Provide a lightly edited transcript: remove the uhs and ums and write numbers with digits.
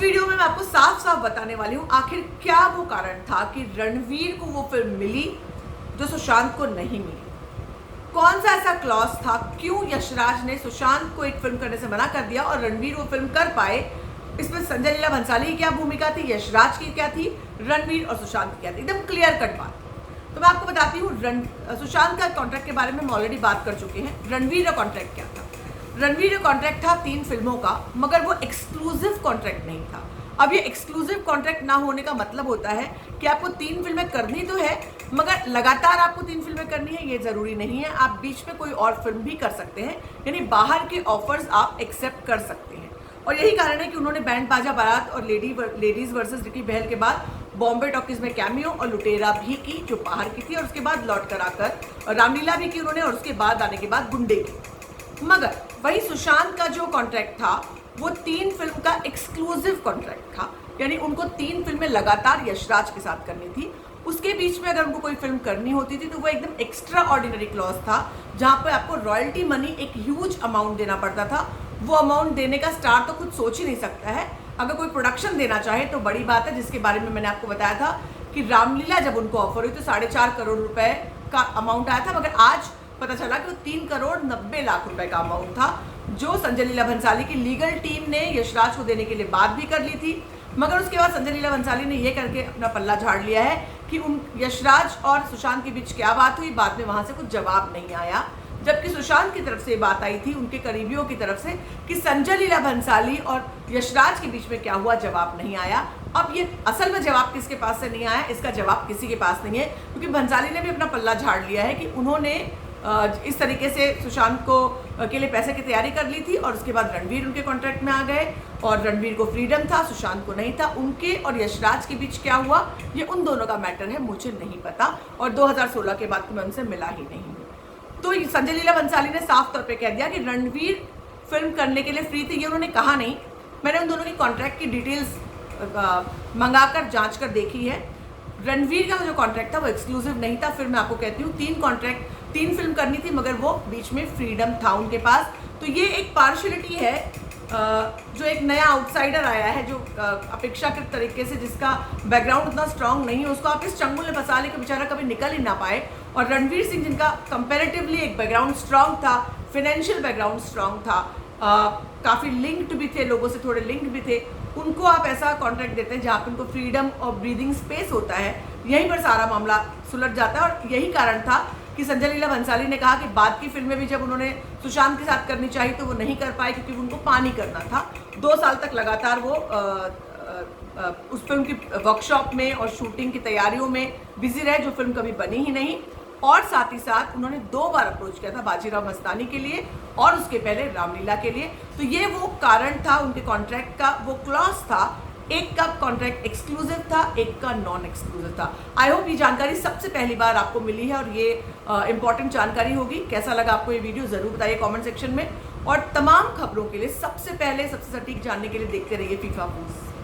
Video में मैं आपको साफ साफ बताने वाली हूँ आखिर क्या वो कारण था कि रणवीर को वो फिल्म मिली जो सुशांत को नहीं मिली। कौन सा ऐसा क्लॉज था, क्यों यशराज ने सुशांत को एक फिल्म करने से मना कर दिया और रणवीर वो फिल्म कर पाए। इसमें संजय लीला भंसाली की क्या भूमिका थी, यशराज की क्या थी, रणवीर और सुशांत की क्या थी, एकदम क्लियर कट बात। तो मैं आपको बताती हूँ सुशांत का कॉन्ट्रैक्ट के बारे में हम ऑलरेडी बात कर चुके हैं। रणवीर का कॉन्ट्रैक्ट क्या था? रणवीर का कॉन्ट्रैक्ट था 3 फिल्मों का, मगर वो एक्सक्लूसिव कॉन्ट्रैक्ट नहीं था। अब ये एक्सक्लूसिव कॉन्ट्रैक्ट ना होने का मतलब होता है कि आपको 3 फिल्में करनी तो है, मगर लगातार आपको 3 फिल्में करनी है ये जरूरी नहीं है। आप बीच में कोई और फिल्म भी कर सकते हैं, यानी बाहर के ऑफर्स आप एक्सेप्ट कर सकते हैं। और यही कारण है कि उन्होंने बैंड बाजा बारात और लेडीज वर्सेस रिकी बहल के बाद बॉम्बे टॉकीज में कैमियो और लुटेरा भी की जो बाहर की थी, और उसके बाद लौट कर आकर रामलीला भी की उन्होंने, और उसके बाद आने के बाद गुंडे की। मगर वही सुशांत का जो कॉन्ट्रैक्ट था वो 3 फिल्म का एक्सक्लूसिव कॉन्ट्रैक्ट था, यानी उनको 3 फिल्में लगातार यशराज के साथ करनी थी। उसके बीच में अगर उनको कोई फिल्म करनी होती थी तो वो एकदम एक्स्ट्रा ऑर्डिनरी क्लॉज था, जहां पर आपको रॉयल्टी मनी एक ह्यूज अमाउंट देना पड़ता था। वो अमाउंट देने का स्टार तो खुद सोच ही नहीं सकता है। अगर कोई प्रोडक्शन देना चाहे तो बड़ी बात है, जिसके बारे में मैंने आपको बताया था कि रामलीला जब उनको ऑफर हुई तो 4.5 करोड़ रुपए का अमाउंट आया था, मगर आज पता चला कि वो 3 करोड़ 90 लाख रुपए का अमाउंट था, जो संजय लीला भंसाली की लीगल टीम ने यशराज को देने के लिए बात भी कर ली थी। मगर उसके बाद संजय लीला भंसाली ने यह करके अपना पल्ला झाड़ लिया है कि उन यशराज और सुशांत के बीच क्या बात हुई, बाद में वहां से कुछ जवाब नहीं आया। जबकि सुशांत की तरफ से बात आई थी, उनके करीबियों की तरफ से, कि संजय लीला भंसाली और यशराज के बीच में क्या हुआ, जवाब नहीं आया। अब ये असल में जवाब किसके पास से नहीं आया, इसका जवाब किसी के पास नहीं है, क्योंकि भंसाली ने भी अपना पल्ला झाड़ लिया है कि उन्होंने इस तरीके से सुशांत को के लिए पैसे की तैयारी कर ली थी, और उसके बाद रणवीर उनके कॉन्ट्रैक्ट में आ गए और रणवीर को फ्रीडम था, सुशांत को नहीं था। उनके और यशराज के बीच क्या हुआ ये उन दोनों का मैटर है, मुझे नहीं पता, और 2016 के बाद तो मैं उनसे मिला ही नहीं हूँ। तो संजय लीला भंसाली ने साफ तौर पे कह दिया कि रणवीर फिल्म करने के लिए फ्री थे, ये उन्होंने कहा नहीं। मैंने उन दोनों की कॉन्ट्रैक्ट की डिटेल्स मंगाकर जांच कर देखी है। रणवीर का जो कॉन्ट्रैक्ट था वो एक्सक्लूसिव नहीं था। फिर मैं आपको कहती हूँ 3 फिल्म करनी थी, मगर वो बीच में फ्रीडम था उनके पास। तो ये एक पार्शलिटी है, जो एक नया आउटसाइडर आया है, जो अपेक्षाकृत तरीके से जिसका बैकग्राउंड उतना स्ट्रांग नहीं है, उसको आप इस चंगुल में फंसा ले कि बेचारा कभी निकल ही ना पाए। और रणवीर सिंह, जिनका कंपैरेटिवली एक बैकग्राउंड स्ट्रांग था, फाइनेंशियल बैकग्राउंड स्ट्रांग था, काफ़ी लिंक्ड भी थे, लोगों से थोड़े लिंक्ड भी थे, उनको आप ऐसा कॉन्ट्रैक्ट देते हैं जहाँ पर उनको फ्रीडम और ब्रीदिंग स्पेस होता है, यहीं पर सारा मामला सुलझ जाता है। और यही कारण था कि संजय लीला भंसाली ने कहा कि बाद की फिल्में भी जब उन्होंने सुशांत के साथ करनी चाहिए तो वो नहीं कर पाए, क्योंकि उनको पानी करना था। 2 साल तक लगातार वो उस फिल्म की वर्कशॉप में और शूटिंग की तैयारियों में बिजी रहे, जो फिल्म कभी बनी ही नहीं। और साथ ही साथ उन्होंने 2 बार अप्रोच किया था, बाजीराव मस्तानी के लिए और उसके पहले रामलीला के लिए। तो ये वो कारण था उनके कॉन्ट्रैक्ट का, वो क्लॉज था। एक का कॉन्ट्रैक्ट एक्सक्लूसिव था, एक का नॉन एक्सक्लूसिव था। आई होप ये जानकारी सबसे पहली बार आपको मिली है और ये इंपॉर्टेंट जानकारी होगी। कैसा लगा आपको ये वीडियो जरूर बताइए कमेंट सेक्शन में, और तमाम खबरों के लिए सबसे पहले सबसे सटीक जानने के लिए देखते रहिए फीफा फूड्स।